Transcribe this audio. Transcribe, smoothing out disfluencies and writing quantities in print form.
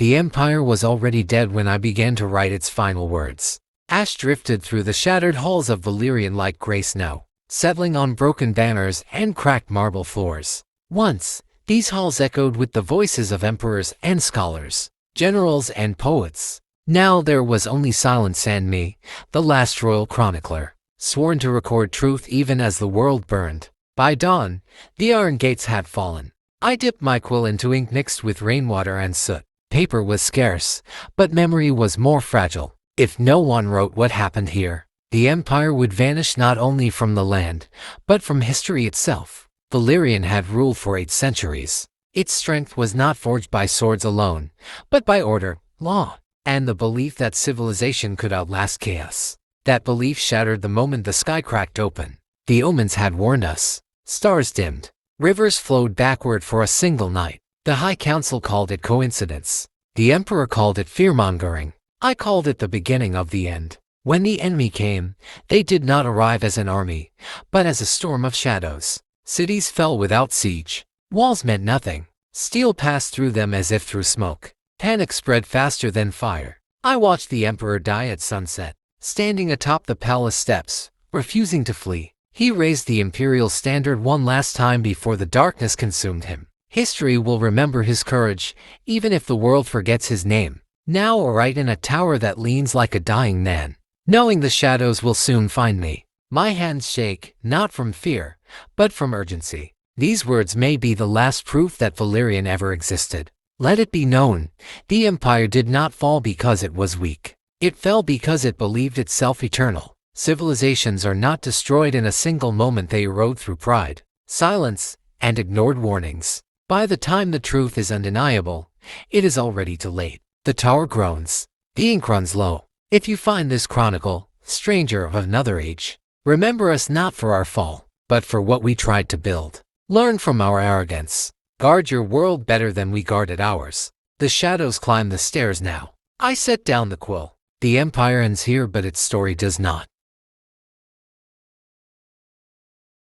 The empire was already dead when I began to write its final words. Ash drifted through the shattered halls of Valyrian like gray snow, settling on broken banners and cracked marble floors. Once, these halls echoed with the voices of emperors and scholars, generals and poets. Now there was only silence and me, the last royal chronicler, sworn to record truth even as the world burned. By dawn, the iron gates had fallen. I dipped my quill into ink mixed with rainwater and soot. Paper was scarce, but memory was more fragile. If no one wrote what happened here, the empire would vanish not only from the land, but from history itself. Valyrian had ruled for 8 centuries. Its strength was not forged by swords alone, but by order, law, and the belief that civilization could outlast chaos. That belief shattered the moment the sky cracked open. The omens had warned us. Stars dimmed. Rivers flowed backward for a single night. The High Council called it coincidence. The Emperor called it fear-mongering. I called it the beginning of the end. When the enemy came, they did not arrive as an army, but as a storm of shadows. Cities fell without siege. Walls meant nothing. Steel passed through them as if through smoke. Panic spread faster than fire. I watched the Emperor die at sunset, standing atop the palace steps, refusing to flee. He raised the imperial standard one last time before the darkness consumed him. History will remember his courage, even if the world forgets his name. Now I write in a tower that leans like a dying man, knowing the shadows will soon find me. My hands shake, not from fear, but from urgency. These words may be the last proof that Valyrian ever existed. Let it be known, the empire did not fall because it was weak. It fell because it believed itself eternal. Civilizations are not destroyed in a single moment. They erode through pride, silence, and ignored warnings. By the time the truth is undeniable, it is already too late. The tower groans. The ink runs low. If you find this chronicle, stranger of another age, remember us not for our fall, but for what we tried to build. Learn from our arrogance. Guard your world better than we guarded ours. The shadows climb the stairs now. I set down the quill. The empire ends here, but its story does not.